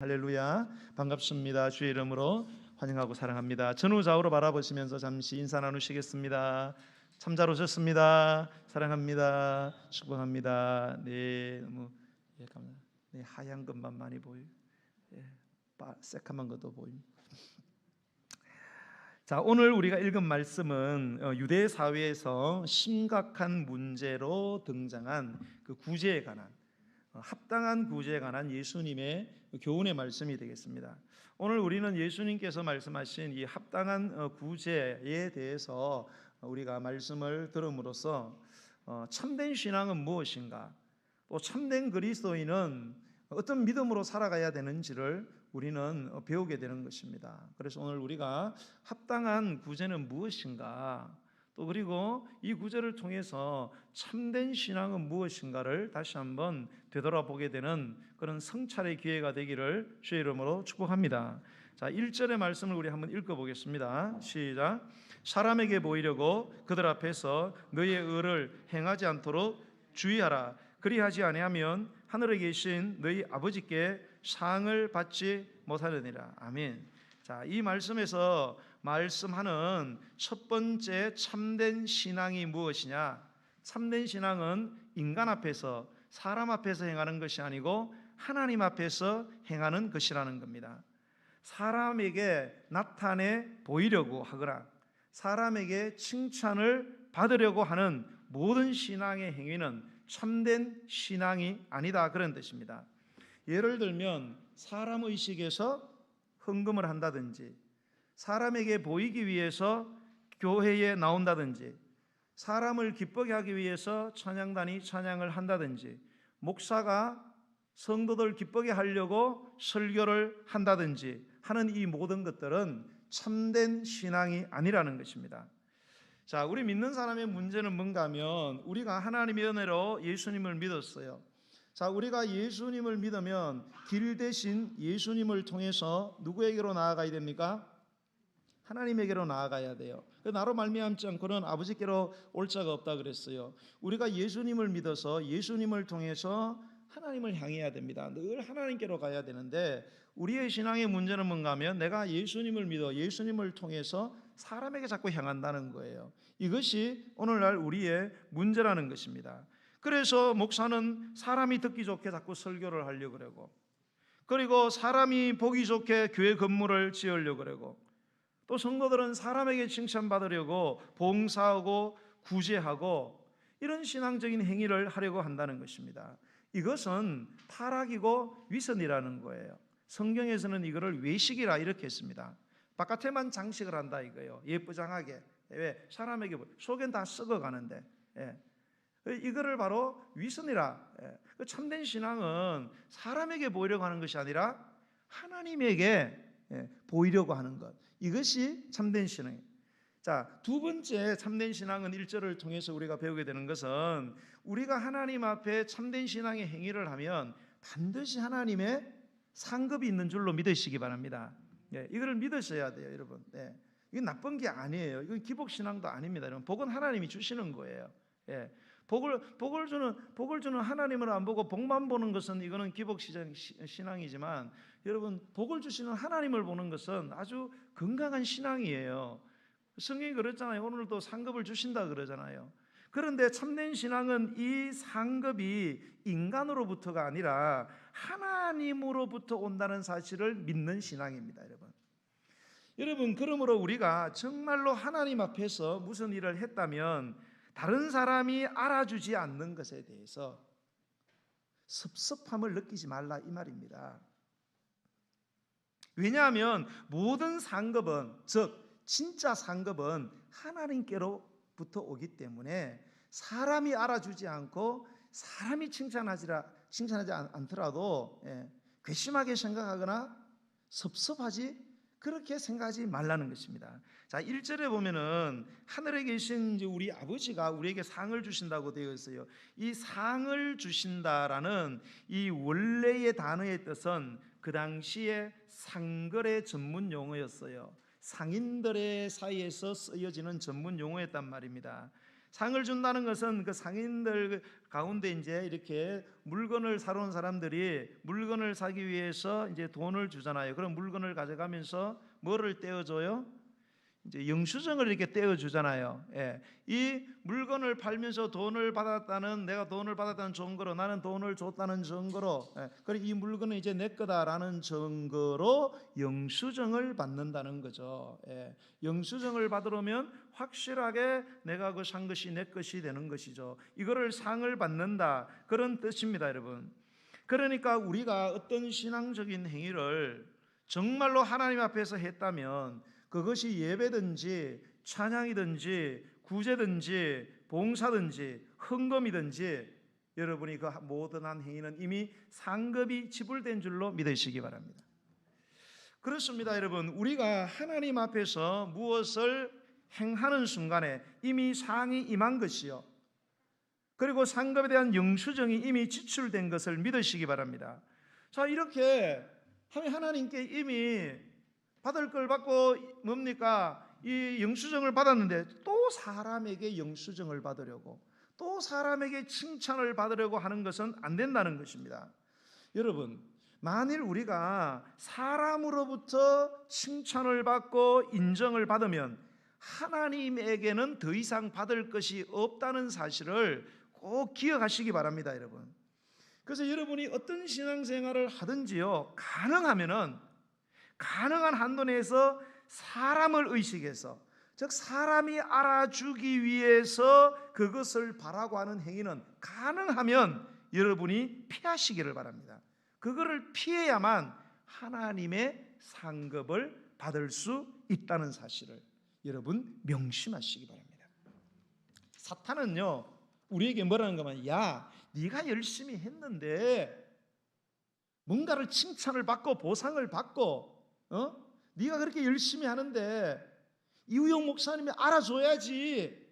할렐루야, 반갑습니다. 주의 이름으로 환영하고 사랑합니다. 전후좌우로 바라보시면서 잠시 인사 나누시겠습니다. 참 잘 오셨습니다. 사랑합니다. 축복합니다. 네, 너무 감사합니다. 네, 하얀 것만 많이 보여요. 새카만 것도 보입니다. 자, 오늘 우리가 읽은 말씀은 유대 사회에서 심각한 문제로 등장한 그 구제에 관한, 합당한 구제에 관한 예수님의 교훈의 말씀이 되겠습니다. 오늘 우리는 예수님께서 말씀하신 이 합당한 구제에 대해서 우리가 말씀을 들음으로써 참된 신앙은 무엇인가, 또 참된 그리스도인은 어떤 믿음으로 살아가야 되는지를 우리는 배우게 되는 것입니다. 그래서 오늘 우리가 합당한 구제는 무엇인가, 또 그리고 이 구제를 통해서 참된 신앙은 무엇인가를 다시 한번 되돌아보게 되는 그런 성찰의 기회가 되기를 주의 이름으로 축복합니다. 자, 1절의 말씀을 우리 한번 읽어보겠습니다. 시작. 사람에게 보이려고 그들 앞에서 너의 의를 행하지 않도록 주의하라. 그리하지 아니하면 하늘에 계신 너희 아버지께 상을 받지 못하느니라. 아멘. 자, 이 말씀에서 말씀하는 첫 번째 참된 신앙이 무엇이냐? 참된 신앙은 인간 앞에서, 사람 앞에서 행하는 것이 아니고 하나님 앞에서 행하는 것이라는 겁니다. 사람에게 나타내 보이려고 하거나 사람에게 칭찬을 받으려고 하는 모든 신앙의 행위는 참된 신앙이 아니다, 그런 뜻입니다. 예를 들면 사람 의식에서 헌금을 한다든지, 사람에게 보이기 위해서 교회에 나온다든지, 사람을 기쁘게 하기 위해서 찬양단이 찬양을 한다든지, 목사가 성도들 기쁘게 하려고 설교를 한다든지 하는 이 모든 것들은 참된 신앙이 아니라는 것입니다. 자, 우리 믿는 사람의 문제는 뭔가 하면 우리가 하나님의 은혜로 예수님을 믿었어요. 자, 우리가 예수님을 믿으면 길 대신 예수님을 통해서 누구에게로 나아가야 됩니까? 하나님에게로 나아가야 돼요. 나로 말미암지 않고는 아버지께로 올 자가 없다 그랬어요. 우리가 예수님을 믿어서 예수님을 통해서 하나님을 향해야 됩니다. 늘 하나님께로 가야 되는데 우리의 신앙의 문제는 뭔가 하면 내가 예수님을 믿어 예수님을 통해서 사람에게 자꾸 향한다는 거예요. 이것이 오늘날 우리의 문제라는 것입니다. 그래서 목사는 사람이 듣기 좋게 자꾸 설교를 하려고 그러고, 그리고 사람이 보기 좋게 교회 건물을 지으려고 그러고, 또 성도들은 사람에게 칭찬받으려고 봉사하고 구제하고 이런 신앙적인 행위를 하려고 한다는 것입니다. 이것은 타락이고 위선이라는 거예요. 성경에서는 이거를 외식이라 이렇게 했습니다. 바깥에만 장식을 한다 이거예요. 예쁘장하게. 왜? 사람에게 속엔 다 썩어가는데. 이거를 바로 위선이라. 참된 신앙은 사람에게 보이려고 하는 것이 아니라 하나님에게 보이려고 하는 것, 이것이 참된 신앙이에요. 자, 두 번째 참된 신앙은 1절을 통해서 우리가 배우게 되는 것은 우리가 하나님 앞에 참된 신앙의 행위를 하면 반드시 하나님의 상급이 있는 줄로 믿으시기 바랍니다. 이거를 믿으셔야 돼요, 여러분. 이건 나쁜 게 아니에요. 이건 기복신앙도 아닙니다. 여러분, 복은 하나님이 주시는 거예요. 복을 주는 하나님을 안 보고 복만 보는 것은 이거는 기복신앙이지만, 여러분, 복을 주시는 하나님을 보는 것은 아주 건강한 신앙이에요. 성경이 그랬잖아요. 오늘도 상급을 주신다 그러잖아요. 그런데 참된 신앙은 이 상급이 인간으로부터가 아니라 하나님으로부터 온다는 사실을 믿는 신앙입니다, 여러분, 그러므로 우리가 정말로 하나님 앞에서 무슨 일을 했다면 다른 사람이 알아주지 않는 것에 대해서 섭섭함을 느끼지 말라 이 말입니다. 왜냐하면 모든 상급은, 즉 진짜 상급은 하나님께로부터 오기 때문에 사람이 알아주지 않고 사람이 칭찬하지 않더라도 괘씸하게 생각하거나 섭섭하지, 그렇게 생각하지 말라는 것입니다. 자, 1절에 보면은 하늘에 계신 우리 아버지가 우리에게 상을 주신다고 되어 있어요. 이 상을 주신다라는 이 원래의 단어의 뜻은 그 당시에 상거래 전문 용어였어요. 상인들의 사이에서 쓰여지는 전문 용어였단 말입니다. 상을 준다는 것은 그 상인들 가운데 이제 이렇게 물건을 사러 온 사람들이 물건을 사기 위해서 이제 돈을 주잖아요. 그럼 물건을 가져가면서 뭐를 떼어줘요? 이제 영수증을 이렇게 떼어주잖아요. 예. 이 물건을 팔면서 돈을 받았다는, 내가 돈을 받았다는 증거로, 나는 돈을 줬다는 증거로, 그리고 이 물건은 이제 내 거다라는 증거로 영수증을 받는다는 거죠. 예. 영수증을 받으려면 확실하게 내가 그 산 것이 내 것이 되는 것이죠. 이거를 상을 받는다, 그런 뜻입니다, 여러분. 그러니까 우리가 어떤 신앙적인 행위를 정말로 하나님 앞에서 했다면 그것이 예배든지 찬양이든지 구제든지 봉사든지 헌금이든지 여러분이 그 모든 한 행위는 이미 상급이 지불된 줄로 믿으시기 바랍니다. 그렇습니다, 여러분. 우리가 하나님 앞에서 무엇을 행하는 순간에 이미 상이 임한 것이요, 그리고 상급에 대한 영수증이 이미 지출된 것을 믿으시기 바랍니다. 자, 이렇게 하면 하나님께 이미 받을 걸 받고 뭡니까? 이 영수증을 받았는데 또 사람에게 영수증을 받으려고, 또 사람에게 칭찬을 받으려고 하는 것은 안 된다는 것입니다. 여러분, 만일 우리가 사람으로부터 칭찬을 받고 인정을 받으면 하나님에게는 더 이상 받을 것이 없다는 사실을 꼭 기억하시기 바랍니다, 여러분. 그래서 여러분이 어떤 신앙생활을 하든지요, 가능한 한도 내에서 사람을 의식해서, 즉 사람이 알아주기 위해서 그것을 바라고 하는 행위는 가능하면 여러분이 피하시기를 바랍니다. 그거를 피해야만 하나님의 상급을 받을 수 있다는 사실을 여러분 명심하시기 바랍니다. 사탄은요, 우리에게 뭐라는 거면, 야, 네가 열심히 했는데 뭔가를 칭찬을 받고 보상을 받고, 네가 그렇게 열심히 하는데 이우영 목사님이 알아줘야지,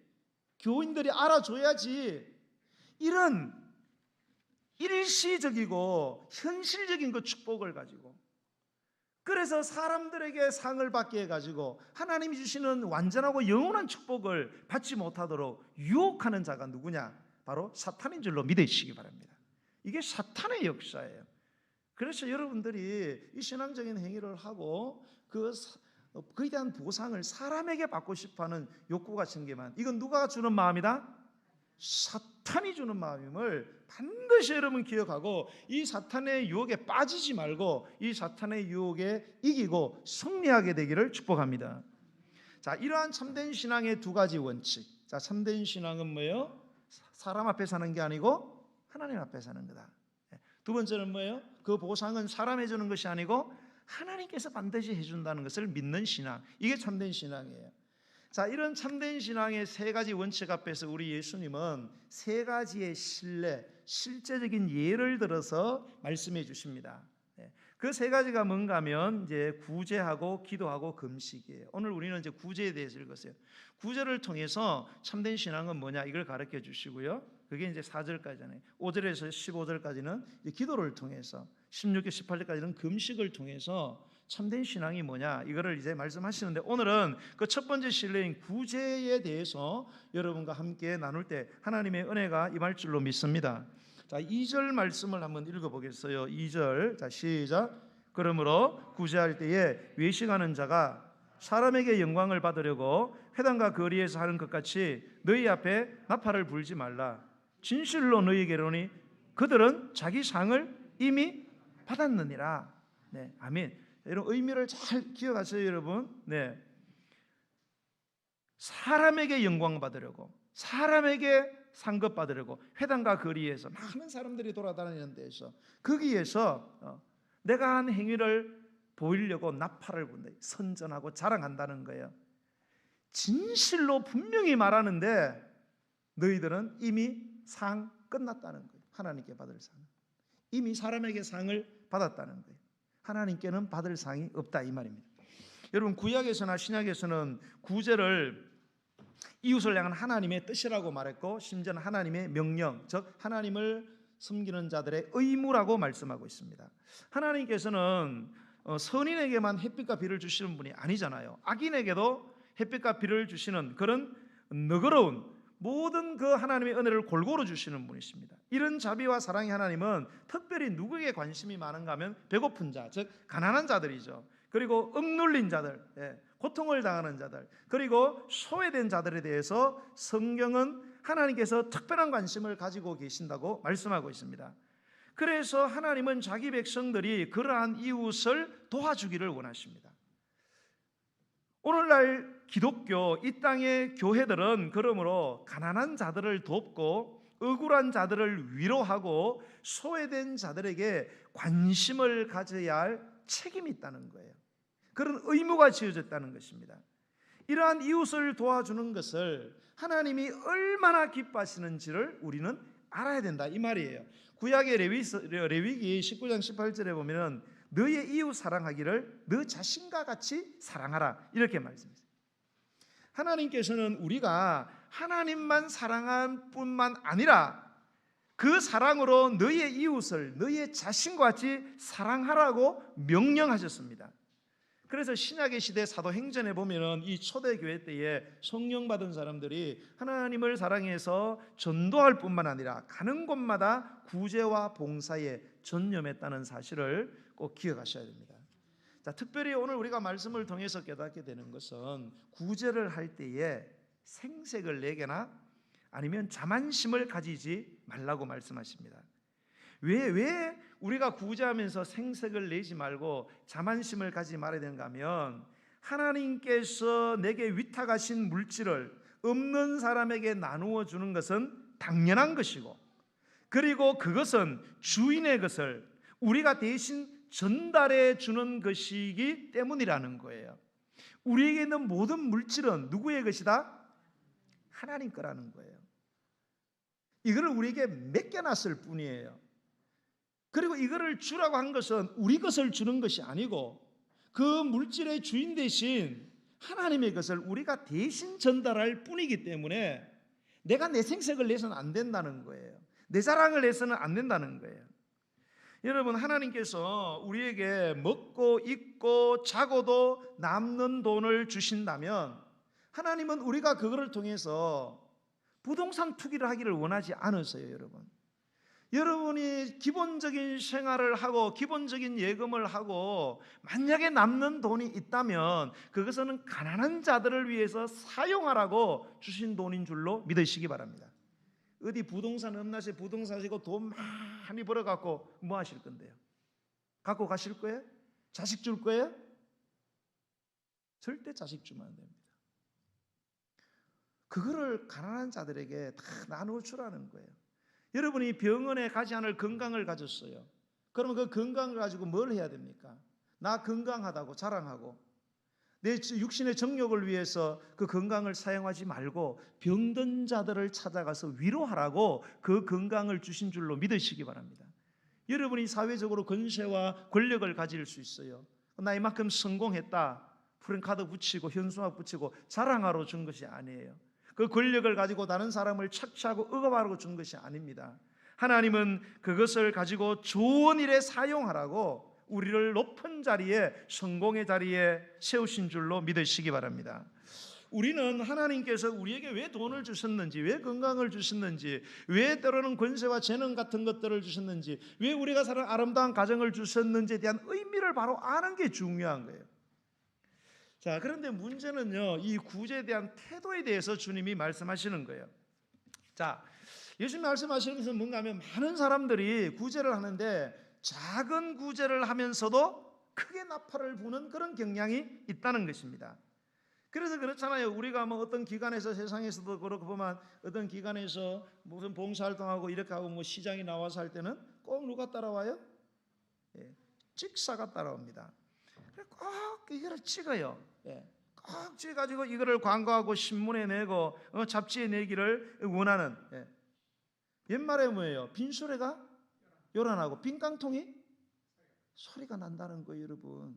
교인들이 알아줘야지, 이런 일시적이고 현실적인 그 축복을 가지고, 그래서 사람들에게 상을 받게 해가지고 하나님이 주시는 완전하고 영원한 축복을 받지 못하도록 유혹하는 자가 누구냐? 바로 사탄인 줄로 믿으시기 바랍니다. 이게 사탄의 역사예요. 그래서 여러분들이 이 신앙적인 행위를 하고 그에 대한 보상을 사람에게 받고 싶어하는 욕구가 생기면 이건 누가 주는 마음이다? 사탄이 주는 마음임을 반드시 여러분 기억하고, 이 사탄의 유혹에 빠지지 말고 이 사탄의 유혹에 이기고 승리하게 되기를 축복합니다. 자, 이러한 참된 신앙의 두 가지 원칙. 자, 참된 신앙은 뭐예요? 사람 앞에 사는 게 아니고 하나님 앞에 사는 거다. 두 번째는 뭐예요? 그 보상은 사람이 주는 것이 아니고 하나님께서 반드시 해준다는 것을 믿는 신앙. 이게 참된 신앙이에요. 자, 이런 참된 신앙의 세 가지 원칙 앞에서 우리 예수님은 세 가지의 실제적인 예를 들어서 말씀해 주십니다. 그 세 가지가 뭔가 하면 이제 구제하고 기도하고 금식이에요. 오늘 우리는 이제 구제에 대해서 읽었어요. 구제를 통해서 참된 신앙은 뭐냐, 이걸 가르쳐 주시고요. 그게 이제 4절까지잖아요. 5절에서 15절까지는 기도를 통해서, 16절 18절까지는 금식을 통해서 참된 신앙이 뭐냐, 이거를 이제 말씀하시는데, 오늘은 그 첫 번째 실내인 구제에 대해서 여러분과 함께 나눌 때 하나님의 은혜가 임할 줄로 믿습니다. 자, 2절 말씀을 한번 읽어보겠어요. 2절, 자, 시작. 그러므로 구제할 때에 외식하는 자가 사람에게 영광을 받으려고 회당과 거리에서 하는 것 같이 너희 앞에 나팔을 불지 말라. 진실로 너희에게 이르노니 그들은 자기 상을 이미 받았느니라. 네, 아멘. 이런 의미를 잘 기억하세요, 여러분. 네, 사람에게 영광 받으려고, 사람에게 상급 받으려고 회당과 거리에서 많은 사람들이 돌아다니는 데서, 거기에서 내가 한 행위를 보이려고 나팔을 분다, 선전하고 자랑한다는 거예요. 진실로 분명히 말하는데 너희들은 이미 상 끝났다는 거예요. 하나님께 받을 상, 이미 사람에게 상을 받았다는 거예요. 하나님께는 받을 상이 없다, 이 말입니다. 여러분, 구약에서나 신약에서는 구제를 이웃을 향한 하나님의 뜻이라고 말했고, 심지어는 하나님의 명령, 즉 하나님을 섬기는 자들의 의무라고 말씀하고 있습니다. 하나님께서는 선인에게만 햇빛과 비를 주시는 분이 아니잖아요. 악인에게도 햇빛과 비를 주시는 그런 너그러운 모든 그 하나님의 은혜를 골고루 주시는 분이십니다. 이런 자비와 사랑의 하나님은 특별히 누구에게 관심이 많은가 하면 배고픈 자, 즉 가난한 자들이죠. 그리고 억눌린 자들, 고통을 당하는 자들, 그리고 소외된 자들에 대해서 성경은 하나님께서 특별한 관심을 가지고 계신다고 말씀하고 있습니다. 그래서 하나님은 자기 백성들이 그러한 이웃을 도와주기를 원하십니다. 오늘날 기독교 이 땅의 교회들은 그러므로 가난한 자들을 돕고 억울한 자들을 위로하고 소외된 자들에게 관심을 가져야 할 책임이 있다는 거예요. 그런 의무가 지어졌다는 것입니다. 이러한 이웃을 도와주는 것을 하나님이 얼마나 기뻐하시는지를 우리는 알아야 된다 이 말이에요. 구약의 레위기 19장 18절에 보면 너의 이웃 사랑하기를 너 자신과 같이 사랑하라 이렇게 말씀하십니다. 하나님께서는 우리가 하나님만 사랑할 뿐만 아니라 그 사랑으로 너의 이웃을 너의 자신과 같이 사랑하라고 명령하셨습니다. 그래서 신약의 시대 사도행전에 보면은 이 초대교회 때에 성령 받은 사람들이 하나님을 사랑해서 전도할 뿐만 아니라 가는 곳마다 구제와 봉사에 전념했다는 사실을 꼭 기억하셔야 됩니다. 자, 특별히 오늘 우리가 말씀을 통해서 깨닫게 되는 것은 구제를 할 때에 생색을 내거나 아니면 자만심을 가지지 말라고 말씀하십니다. 왜 우리가 구제하면서 생색을 내지 말고 자만심을 가지지 말아야 되는가 하면 하나님께서 내게 위탁하신 물질을 없는 사람에게 나누어 주는 것은 당연한 것이고, 그리고 그것은 주인의 것을 우리가 대신 전달해 주는 것이기 때문이라는 거예요. 우리에게 있는 모든 물질은 누구의 것이다? 하나님 거라는 거예요. 이거를 우리에게 맡겨놨을 뿐이에요. 그리고 이거를 주라고 한 것은 우리 것을 주는 것이 아니고 그 물질의 주인 대신 하나님의 것을 우리가 대신 전달할 뿐이기 때문에 내가 내 생색을 내서는 안 된다는 거예요. 내 자랑을 내서는 안 된다는 거예요. 여러분, 하나님께서 우리에게 먹고 입고 자고도 남는 돈을 주신다면 하나님은 우리가 그거를 통해서 부동산 투기를 하기를 원하지 않으세요. 여러분이 기본적인 생활을 하고 기본적인 예금을 하고 만약에 남는 돈이 있다면 그것은 가난한 자들을 위해서 사용하라고 주신 돈인 줄로 믿으시기 바랍니다. 어디 부동산 음란시에 부동산 사시고 돈 많이 벌어갖고 뭐 하실 건데요? 갖고 가실 거예요? 자식 줄 거예요? 절대 자식 주면 안 됩니다. 그거를 가난한 자들에게 다 나누어 주라는 거예요. 여러분이 병원에 가지 않을 건강을 가졌어요. 그러면 그 건강을 가지고 뭘 해야 됩니까? 나 건강하다고 자랑하고 내 육신의 정욕을 위해서 그 건강을 사용하지 말고 병든 자들을 찾아가서 위로하라고 그 건강을 주신 줄로 믿으시기 바랍니다. 여러분이 사회적으로 권세와 권력을 가질 수 있어요. 나 이만큼 성공했다 프랜카드 붙이고 현수막 붙이고 자랑하러 준 것이 아니에요. 그 권력을 가지고 다른 사람을 착취하고 억압하라고 준 것이 아닙니다. 하나님은 그것을 가지고 좋은 일에 사용하라고 우리를 높은 자리에, 성공의 자리에 세우신 줄로 믿으시기 바랍니다. 우리는 하나님께서 우리에게 왜 돈을 주셨는지, 왜 건강을 주셨는지, 왜 때로는 권세와 재능 같은 것들을 주셨는지, 왜 우리가 사는 아름다운 가정을 주셨는지에 대한 의미를 바로 아는 게 중요한 거예요. 자, 그런데 문제는요, 이 구제에 대한 태도에 대해서 주님이 말씀하시는 거예요. 자, 예수님 말씀하시는 것은 뭔가 하면 많은 사람들이 구제를 하는데 작은 구제를 하면서도 크게 나팔을 부는 그런 경향이 있다는 것입니다. 그래서 그렇잖아요. 우리가 뭐 어떤 기관에서, 세상에서도 그렇고 보면 어떤 기관에서 무슨 봉사활동하고 이렇게 하고 뭐 시장에 나와서 할 때는 꼭 누가 따라와요? 찍사가 따라옵니다. 꼭 이거를 찍어요. 꼭 찍어가지고 이거를 광고하고 신문에 내고 잡지에 내기를 원하는. 옛말에 뭐예요? 빈수레가 요란하고 빈 깡통이 소리가 난다는 거예요. 여러분,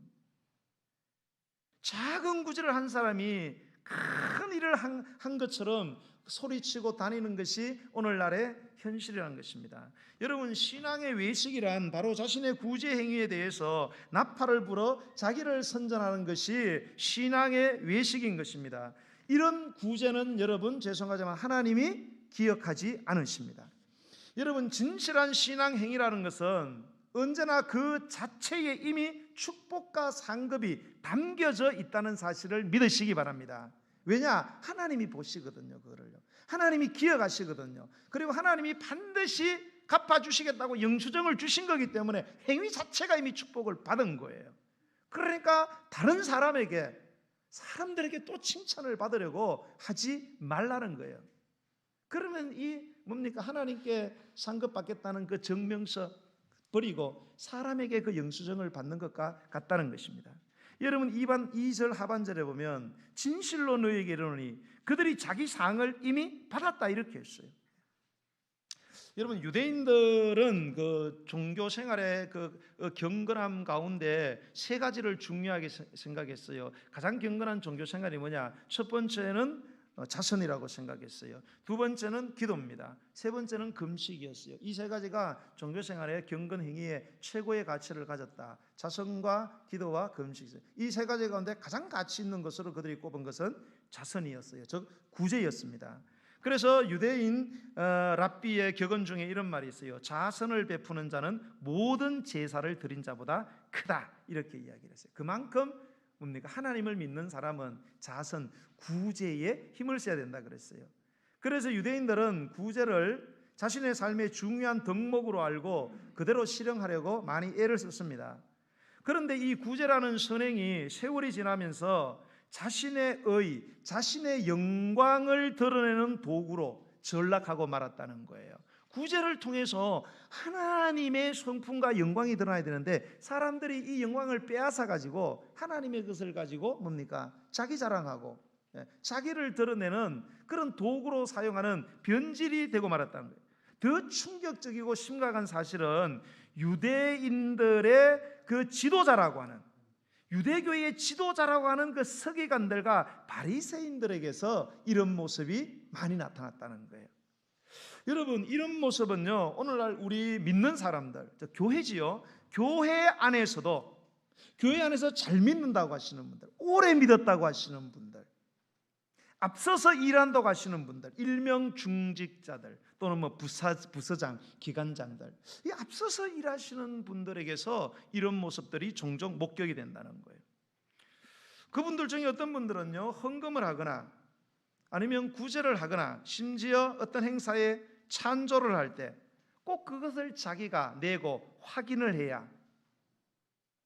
작은 구제를 한 사람이 큰 일을 한 것처럼 소리치고 다니는 것이 오늘날의 현실이라는 것입니다. 여러분, 신앙의 외식이란 바로 자신의 구제 행위에 대해서 나팔을 불어 자기를 선전하는 것이 신앙의 외식인 것입니다. 이런 구제는 여러분 죄송하지만 하나님이 기억하지 않으십니다. 여러분 진실한 신앙 행위라는 것은 언제나 그 자체에 이미 축복과 상급이 담겨져 있다는 사실을 믿으시기 바랍니다. 왜냐? 하나님이 보시거든요. 그거를요. 하나님이 기억하시거든요. 그리고 하나님이 반드시 갚아주시겠다고 영수증을 주신 거기 때문에 행위 자체가 이미 축복을 받은 거예요. 그러니까 다른 사람들에게 또 칭찬을 받으려고 하지 말라는 거예요. 그러면 이 뭡니까? 하나님께 상급 받겠다는 그 증명서 버리고 사람에게 그 영수증을 받는 것과 같다는 것입니다. 여러분 2절 하반절에 보면 진실로 너희에게 이르노니 그들이 자기 상을 이미 받았다 이렇게 했어요. 여러분 유대인들은 그 종교 생활의 그 경건함 가운데 세 가지를 중요하게 생각했어요. 가장 경건한 종교 생활이 뭐냐? 첫 번째는 자선이라고 생각했어요. 두 번째는 기도입니다. 세 번째는 금식이었어요. 이 세 가지가 종교 생활의 경건 행위에 최고의 가치를 가졌다. 자선과 기도와 금식. 이 세 가지 가운데 가장 가치 있는 것으로 그들이 꼽은 것은 자선이었어요. 즉 구제였습니다. 그래서 유대인 랍비의 격언 중에 이런 말이 있어요. 자선을 베푸는 자는 모든 제사를 드린 자보다 크다 이렇게 이야기를 했어요. 그만큼 뭡니까? 하나님을 믿는 사람은 자선, 구제에 힘을 써야 된다 그랬어요. 그래서 유대인들은 구제를 자신의 삶의 중요한 덕목으로 알고 그대로 실행하려고 많이 애를 썼습니다. 그런데 이 구제라는 선행이 세월이 지나면서 자신의 자신의 영광을 드러내는 도구로 전락하고 말았다는 거예요. 구제를 통해서 하나님의 성품과 영광이 드러나야 되는데 사람들이 이 영광을 빼앗아 가지고 하나님의 것을 가지고 뭡니까? 자기 자랑하고 자기를 드러내는 그런 도구로 사용하는 변질이 되고 말았다는 거예요. 더 충격적이고 심각한 사실은 유대인들의 그 지도자라고 하는 유대교의 지도자라고 하는 그 서기관들과 바리새인들에게서 이런 모습이 많이 나타났다는 거예요. 여러분 이런 모습은요 오늘날 우리 믿는 사람들 교회지요. 교회 안에서도 교회 안에서 잘 믿는다고 하시는 분들, 오래 믿었다고 하시는 분들, 앞서서 일한다고 하시는 분들, 일명 중직자들 또는 뭐 부서장, 기관장들, 이 앞서서 일하시는 분들에게서 이런 모습들이 종종 목격이 된다는 거예요. 그분들 중에 어떤 분들은요 헌금을 하거나 아니면 구제를 하거나 심지어 어떤 행사에 찬조를 할 때 꼭 그것을 자기가 내고 확인을 해야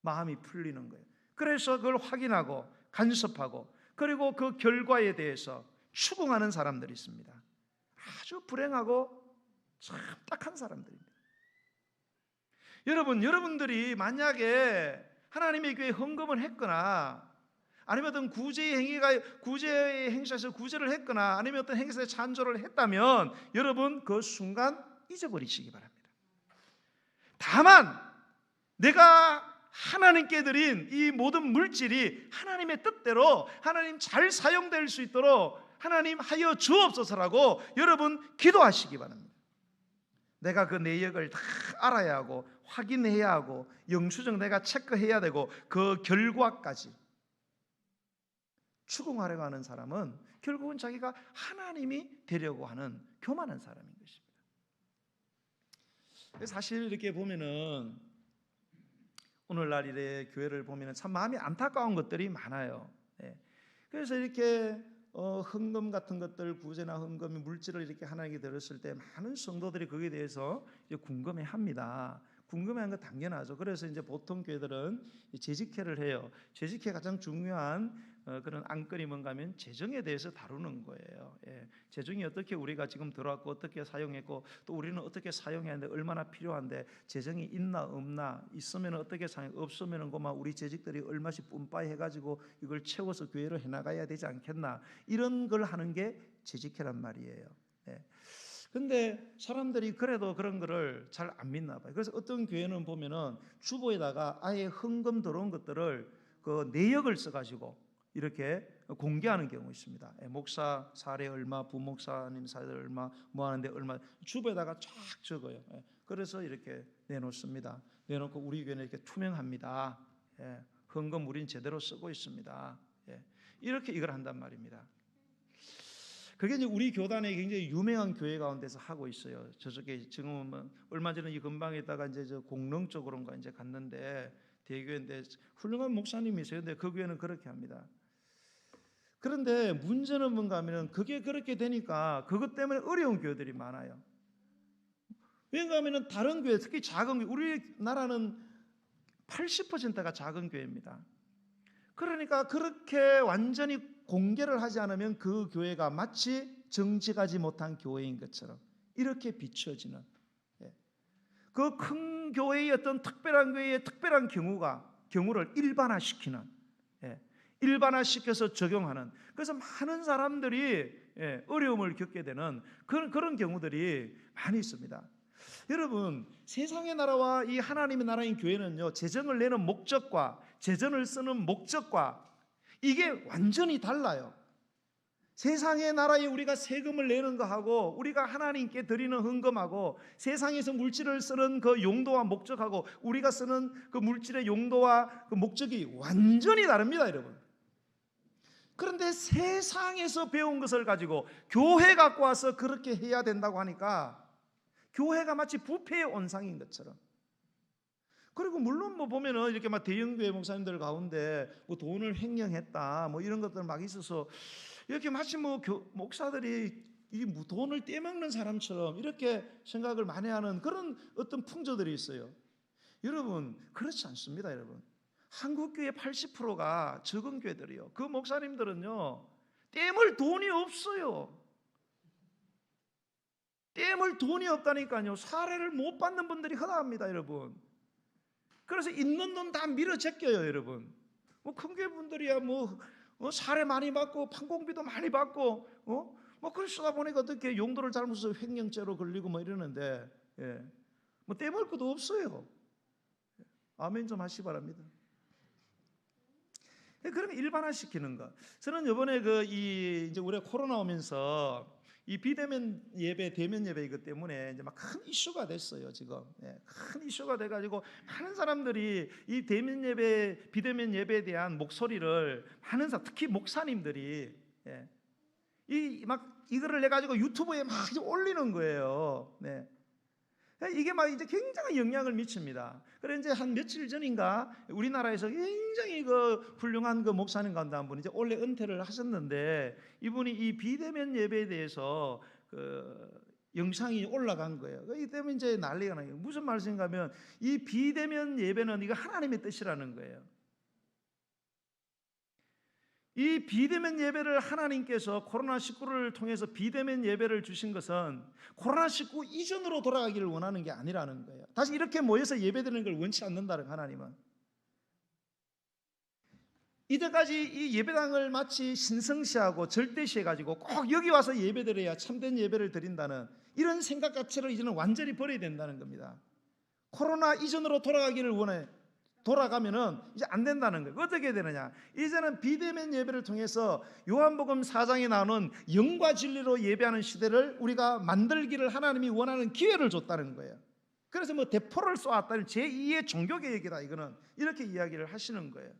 마음이 풀리는 거예요. 그래서 그걸 확인하고 간섭하고 그리고 그 결과에 대해서 추궁하는 사람들이 있습니다. 아주 불행하고 참 딱한 사람들입니다. 여러분들이 만약에 하나님의 교회에 헌금을 했거나 아니면 어떤 구제의 행사에서 구제를 했거나 아니면 어떤 행사에 찬조를 했다면 여러분 그 순간 잊어버리시기 바랍니다. 다만 내가 하나님께 드린 이 모든 물질이 하나님의 뜻대로 하나님 잘 사용될 수 있도록 하나님 하여 주옵소서라고 여러분 기도하시기 바랍니다. 내가 그 내역을 다 알아야 하고 확인해야 하고 영수증 내가 체크해야 되고 그 결과까지 추궁하려고 하는 사람은 결국은 자기가 하나님이 되려고 하는 교만한 사람인 것입니다. 사실 이렇게 보면은 오늘날 이래 교회를 보면은 참 마음이 안타까운 것들이 많아요. 그래서 이렇게 헌금 같은 것들, 구제나 헌금, 물질을 이렇게 하나님께 드렸을 때 많은 성도들이 거기에 대해서 이제 궁금해합니다. 궁금해한 건 당연하죠. 그래서 이제 보통 교회들은 재직회를 해요. 재직회 가장 중요한 그런 안건이 뭔가 하면 재정에 대해서 다루는 거예요. 재정이 어떻게 우리가 지금 들어왔고 어떻게 사용했고 또 우리는 어떻게 사용해야 하는데 얼마나 필요한데 재정이 있나 없나 있으면 어떻게 사용 없으면 그만 우리 재직들이 얼마씩 뿜빠이 해가지고 이걸 채워서 교회로 해나가야 되지 않겠나 이런 걸 하는 게 재직회란 말이에요. 근데 사람들이 그래도 그런 거를 잘 안 믿나 봐요. 그래서 어떤 교회는 보면은 주보에다가 아예 헌금 들어온 것들을 그 내역을 써가지고 이렇게 공개하는 경우 있습니다. 목사 사례 얼마, 부목사님 사례 얼마, 뭐 하는데 얼마 주보에다가 쫙 적어요. 그래서 이렇게 내놓습니다. 내놓고 우리 교회는 이렇게 투명합니다. 헌금 우린 제대로 쓰고 있습니다. 이렇게 이걸 한단 말입니다. 그게 이제 우리 교단의 굉장히 유명한 교회 가운데서 하고 있어요. 저쪽에 지금은 뭐 얼마 전에 이 근방에다가 이제 저 공릉 쪽으로인가 이제 갔는데 대교회인데 훌륭한 목사님이 있어요. 근데 그 교회는 그렇게 합니다. 그런데 문제는 뭔가 하면은 그게 그렇게 되니까 그것 때문에 어려운 교회들이 많아요. 왜냐하면 하면은 다른 교회, 특히 작은 교회, 우리나라는 80%가 작은 교회입니다. 그러니까 그렇게 완전히 공개를 하지 않으면 그 교회가 마치 정직하지 못한 교회인 것처럼 이렇게 비춰지는, 그 큰 교회의 어떤 특별한 교회의 특별한 경우를 일반화시키는, 일반화시켜서 적용하는, 그래서 많은 사람들이 어려움을 겪게 되는 그런 경우들이 많이 있습니다. 여러분, 세상의 나라와 이 하나님의 나라인 교회는요, 재정을 내는 목적과 재정을 쓰는 목적과 이게 완전히 달라요. 세상의 나라에 우리가 세금을 내는 거하고 우리가 하나님께 드리는 헌금하고 세상에서 물질을 쓰는 그 용도와 목적하고 우리가 쓰는 그 물질의 용도와 그 목적이 완전히 다릅니다, 여러분. 그런데 세상에서 배운 것을 가지고 교회 갖고 와서 그렇게 해야 된다고 하니까 교회가 마치 부패의 온상인 것처럼. 그리고 물론 뭐 보면은 이렇게 막 대형교회 목사님들 가운데 뭐 돈을 횡령했다 뭐 이런 것들 막 있어서 이렇게 마치 뭐 목사들이 이 돈을 떼먹는 사람처럼 이렇게 생각을 많이 하는 그런 어떤 풍조들이 있어요. 여러분, 그렇지 않습니다, 여러분. 한국교회 80%가 적은 교회들이요. 그 목사님들은요, 떼물 돈이 없어요. 떼물 돈이 없다니까요. 사례를 못 받는 분들이 허다합니다, 여러분. 그래서 있는 돈 다 밀어 제껴요, 여러분. 뭐 큰 교회 분들이야 뭐 사례 많이 받고 판공비도 많이 받고 뭐 그러다 보니까 어떻게 용도를 잘못 써서 횡령죄로 걸리고 뭐 이러는데, 뭐 떼물 것도 없어요. 아멘 좀 하시 바랍니다. 그러면 일반화시키는 거. 저는 이번에 이제 우리가 코로나 오면서 이 비대면 예배, 대면 예배 이것 때문에 이제 막 큰 이슈가 됐어요, 지금. 큰 이슈가 돼가지고 많은 사람들이 이 대면 예배, 비대면 예배에 대한 목소리를 많은 사람, 특히 목사님들이 이거를 내 가지고 유튜브에 막 올리는 거예요. 이게 막 이제 굉장히 영향을 미칩니다. 그래 이제 한 며칠 전인가 우리나라에서 굉장히 훌륭한 목사님 가운데 한 분이 이제 원래 은퇴를 하셨는데 이분이 이 비대면 예배에 대해서 영상이 올라간 거예요. 이 때문에 이제 난리가 나요. 무슨 말씀인가 하면 이 비대면 예배는 이거 하나님의 뜻이라는 거예요. 이 비대면 예배를 하나님께서 코로나19를 통해서 비대면 예배를 주신 것은 코로나19 이전으로 돌아가기를 원하는 게 아니라는 거예요. 다시 이렇게 모여서 예배드리는 걸 원치 않는다는 하나님은. 이때까지 이 예배당을 마치 신성시하고 절대시해가지고 꼭 여기 와서 예배드려야 참된 예배를 드린다는 이런 생각 자체를 이제는 완전히 버려야 된다는 겁니다. 코로나 이전으로 돌아가기를 원해. 돌아가면은 이제 안 된다는 거예요. 어떻게 되느냐? 이제는 비대면 예배를 통해서 요한복음 4장에 나오는 영과 진리로 예배하는 시대를 우리가 만들기를 하나님이 원하는 기회를 줬다는 거예요. 그래서 뭐 대포를 쏘았다는 제2의 종교개혁이다, 이거는 이렇게 이야기를 하시는 거예요.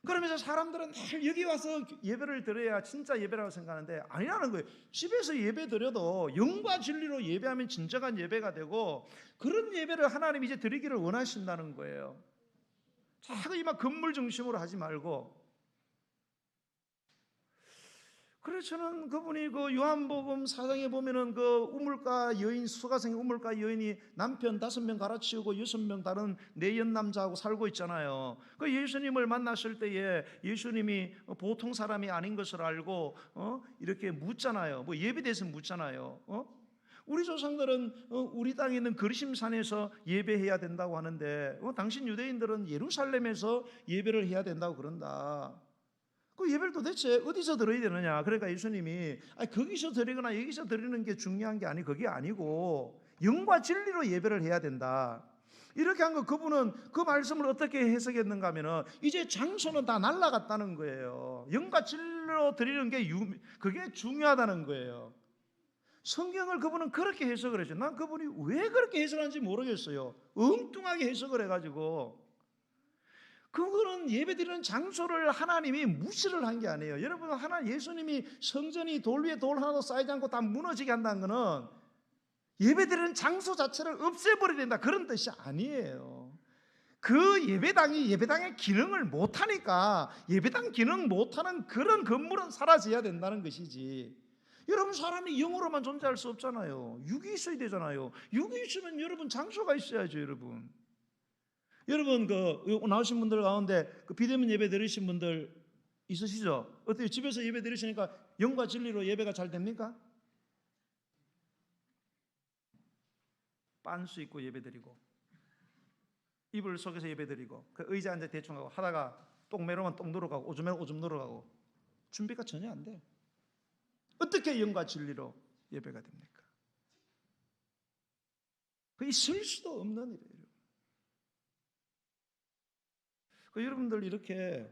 그러면서 사람들은 늘 여기 와서 예배를 드려야 진짜 예배라고 생각하는데 아니라는 거예요. 집에서 예배 드려도 영과 진리로 예배하면 진정한 예배가 되고 그런 예배를 하나님이 이제 드리기를 원하신다는 거예요. 자꾸 막 건물 중심으로 하지 말고. 그래서 저는 그분이 요한복음 4장에 보면은 우물가 여인, 수가성의 우물가 여인이 남편 5명 갈아치우고 6명 다른 내연 남자하고 살고 있잖아요. 예수님을 만났을 때에 예수님이 보통 사람이 아닌 것을 알고 이렇게 묻잖아요. 뭐 예배에 대해서 묻잖아요. 우리 조상들은 우리 땅에 있는 거리심산에서 예배해야 된다고 하는데 당신 유대인들은 예루살렘에서 예배를 해야 된다고 그런다. 그 예배를 도대체 어디서 드려야 되느냐? 그러니까 예수님이 거기서 드리거나 여기서 드리는 게 중요한 게 그게 아니고 영과 진리로 예배를 해야 된다. 이렇게 한 거 그분은 그 말씀을 어떻게 해석했는가 하면은 이제 장소는 다 날아갔다는 거예요. 영과 진리로 드리는 게 그게 중요하다는 거예요. 성경을 그분은 그렇게 해석을 했죠. 난 그분이 왜 그렇게 해석하는지 모르겠어요. 엉뚱하게 해석을 해가지고. 그거는 예배드리는 장소를 하나님이 무시를 한 게 아니에요. 여러분, 예수님이 성전이 돌 위에 돌 하나도 쌓이지 않고 다 무너지게 한다는 것은 예배드리는 장소 자체를 없애버려야 된다, 그런 뜻이 아니에요. 그 예배당이 예배당의 기능을 못하니까 예배당 기능 못하는 그런 건물은 사라져야 된다는 것이지. 여러분, 사람이 영으로만 존재할 수 없잖아요. 육이 있어야 되잖아요. 육이 있으면 여러분 장소가 있어야죠. 여러분 그 나오신 분들 가운데 그 비대면 예배 드리신 분들 있으시죠? 어때요? 집에서 예배 드리시니까 영과 진리로 예배가 잘 됩니까? 빤수 입고 예배 드리고 이불 속에서 예배 드리고 그 의자 앉아 대충 하고 하다가 똥매로만 똥 누러가고 오줌매로 오줌 누러가고 준비가 전혀 안 돼요. 어떻게 영과 진리로 예배가 됩니까? 그 있을 수도 없는 일이에요. 그 여러분들 이렇게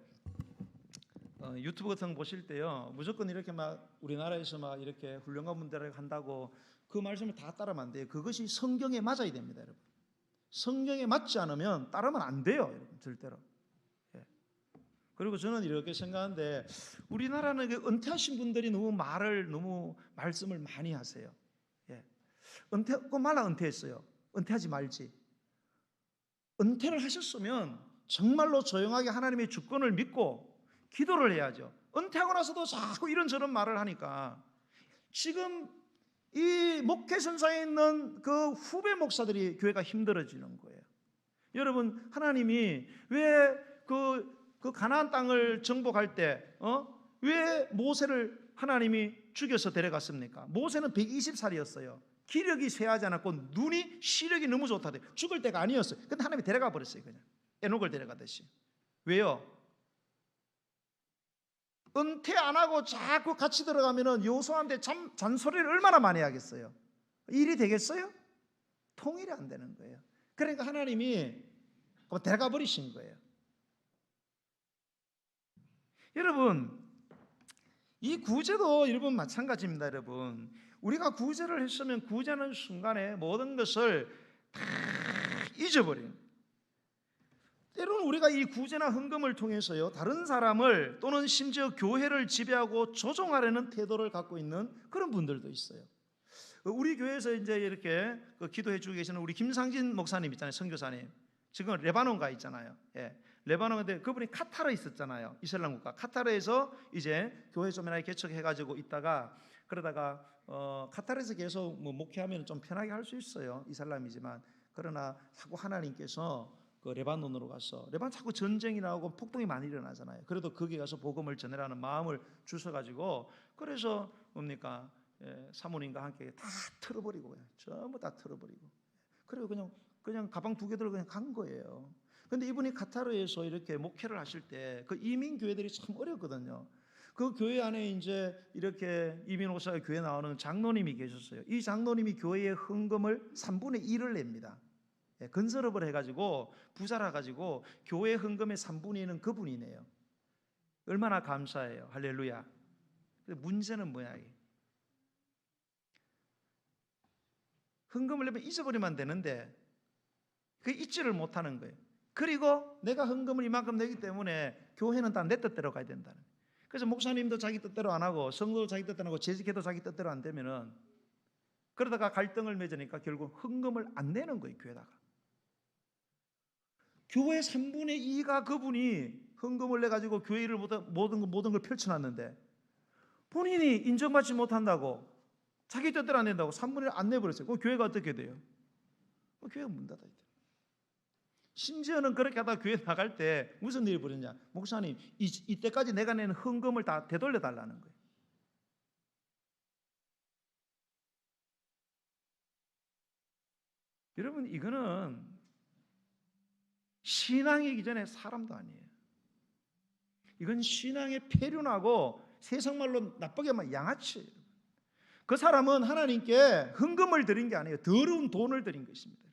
유튜브 같은 거 보실 때요, 무조건 이렇게 막 우리나라에서 막 이렇게 훌륭한 분들을 한다고 그 말씀을 다 따르면 안 돼요. 그것이 성경에 맞아야 됩니다, 여러분. 성경에 맞지 않으면 따르면 안 돼요, 여러분, 절대로. 예. 그리고 저는 이렇게 생각하는데 우리나라는 은퇴하신 분들이 너무 말씀을 많이 하세요. 예. 꼭 말라 은퇴했어요. 은퇴하지 말지. 은퇴를 하셨으면 정말로 조용하게 하나님의 주권을 믿고 기도를 해야죠. 은퇴하고 나서도 자꾸 이런저런 말을 하니까 지금 이 목회선상에 있는 그 후배 목사들이 교회가 힘들어지는 거예요. 여러분, 하나님이 왜 그 가나안 땅을 정복할 때 왜 모세를 하나님이 죽여서 데려갔습니까? 모세는 120살이었어요. 기력이 쇠하지 않았고 눈이 시력이 너무 좋다대. 죽을 때가 아니었어요. 근데 하나님이 데려가 버렸어요. 그냥 에녹을 데려가듯이. 왜요? 은퇴 안 하고 자꾸 같이 들어가면은 여호수아한테 잔소리를 얼마나 많이 하겠어요? 일이 되겠어요? 통일이 안 되는 거예요. 그러니까 하나님이 데려가 버리신 거예요. 여러분, 이 구제도 여러분 마찬가지입니다. 여러분, 우리가 구제를 했으면 구제하는 순간에 모든 것을 다 잊어버려요. 때로는 우리가 이 구제나 헌금을 통해서요, 다른 사람을 또는 심지어 교회를 지배하고 조종하려는 태도를 갖고 있는 그런 분들도 있어요. 우리 교회에서 이제 이렇게 기도해 주고 계시는 우리 김상진 목사님 있잖아요, 선교사님. 지금 레바논 가 있잖아요. 예. 레바논에 그분이 카타르에 있었잖아요. 이슬람 국가 카타르에서 이제 교회 좀 하나 개척해가지고 있다가 그러다가 카타르에서 계속 목회하면 좀 편하게 할 수 있어요. 이슬람이지만 그러나 자꾸 하나님께서 그 레바논으로 가서 레바논 자꾸 전쟁이 나오고 폭동이 많이 일어나잖아요. 그래도 거기 가서 복음을 전해라는 마음을 주셔가지고 그래서 뭡니까? 사모님과 함께 다 털어버리고 그냥 전부 다 털어버리고 그리고 그냥 가방 2개 들고 그냥 간 거예요. 근데 이분이 카타르에서 이렇게 목회를 하실 때 그 이민 교회들이 참 어렵거든요. 그 교회 안에 이제 이렇게 이민 오셔서 교회 나오는 장로님이 계셨어요. 이 장로님이 교회의 헌금을 3분의 1을 냅니다. 건설업을 해가지고 부자라 가지고 교회 헌금의 3분의 1은 그분이 내요. 얼마나 감사해요. 할렐루야. 근데 문제는 뭐야? 헌금을 내면 잊어버리면 되는데 그 잊지를 못하는 거예요. 그리고 내가 헌금을 이만큼 내기 때문에 교회는 다 내 뜻대로 가야 된다는 거예요. 그래서 목사님도 자기 뜻대로 안 하고 성도도 자기 뜻대로 안 하고 재직해도 자기 뜻대로 안 되면은 그러다가 갈등을 맺으니까 결국 헌금을 안 내는 거예요. 교회다가. 교회 3분의 2가 그분이 헌금을 내가지고 교회를 모든 걸 펼쳐놨는데 본인이 인정받지 못한다고 자기 뜻대로 안 된다고 3분의 1 안 내버렸어요. 그 교회가 어떻게 돼요? 교회가 문 닫아 있대요. 심지어는 그렇게 하다 교회 나갈 때 무슨 일이 벌어졌냐? 목사님, 이때까지 내가 낸 헌금을 다 되돌려 달라는 거예요. 여러분, 이거는 신앙이기 전에 사람도 아니에요. 이건 신앙의 폐륜하고 세상말로 나쁘게 하면 양아치예요. 그 사람은 하나님께 헌금을 드린 게 아니에요. 더러운 돈을 드린 것입니다.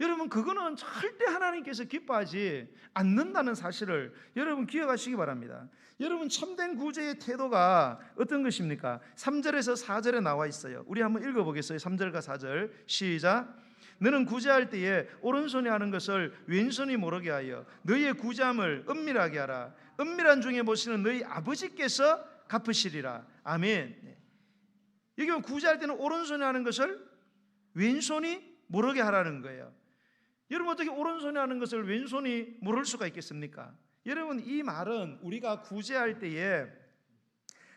여러분, 그거는 절대 하나님께서 기뻐하지 않는다는 사실을 여러분 기억하시기 바랍니다. 여러분, 참된 구제의 태도가 어떤 것입니까? 3절에서 4절에 나와 있어요. 우리 한번 읽어보겠어요. 3절과 4절 시작. 너는 구제할 때에 오른손이 하는 것을 왼손이 모르게 하여 너희의 구제함을 은밀하게 하라. 은밀한 중에 보시는 너희 아버지께서 갚으시리라. 아멘. 여기 보면 구제할 때는 오른손이 하는 것을 왼손이 모르게 하라는 거예요. 여러분, 어떻게 오른손이 하는 것을 왼손이 모를 수가 있겠습니까? 여러분, 이 말은 우리가 구제할 때에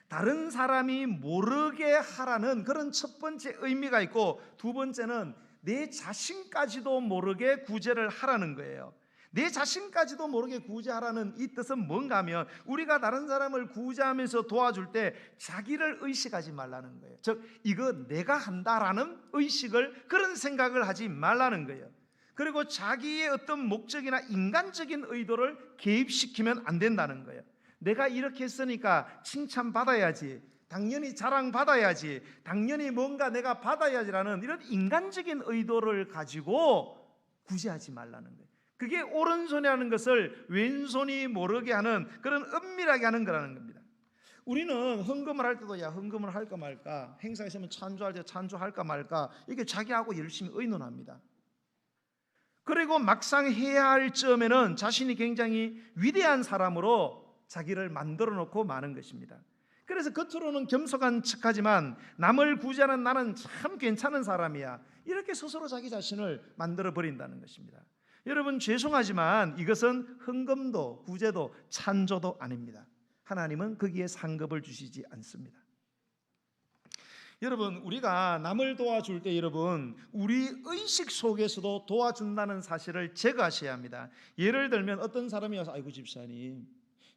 다른 사람이 모르게 하라는 그런 첫 번째 의미가 있고, 두 번째는 내 자신까지도 모르게 구제를 하라는 거예요. 내 자신까지도 모르게 구제하라는 이 뜻은 뭔가 하면, 우리가 다른 사람을 구제하면서 도와줄 때 자기를 의식하지 말라는 거예요. 즉, 이거 내가 한다라는 의식을, 그런 생각을 하지 말라는 거예요. 그리고 자기의 어떤 목적이나 인간적인 의도를 개입시키면 안 된다는 거예요. 내가 이렇게 했으니까 칭찬받아야지, 당연히 자랑받아야지, 당연히 뭔가 내가 받아야지라는 이런 인간적인 의도를 가지고 구제하지 말라는 거예요. 그게 오른손이 하는 것을 왼손이 모르게 하는, 그런 은밀하게 하는 거라는 겁니다. 우리는 헌금을 할 때도 야, 헌금을 할까 말까, 행사 있으면 찬조할 때 찬조할까 말까, 이렇게 자기하고 열심히 의논합니다. 그리고 막상 해야 할 즈음에는 자신이 굉장히 위대한 사람으로 자기를 만들어 놓고 마는 것입니다. 그래서 겉으로는 겸손한 척하지만 남을 구제하는 나는 참 괜찮은 사람이야, 이렇게 스스로 자기 자신을 만들어 버린다는 것입니다. 여러분, 죄송하지만 이것은 헌금도 구제도 찬조도 아닙니다. 하나님은 거기에 상급을 주시지 않습니다. 여러분, 우리가 남을 도와줄 때 여러분, 우리 의식 속에서도 도와준다는 사실을 제거하셔야 합니다. 예를 들면 어떤 사람이 와서 아이고 집사님,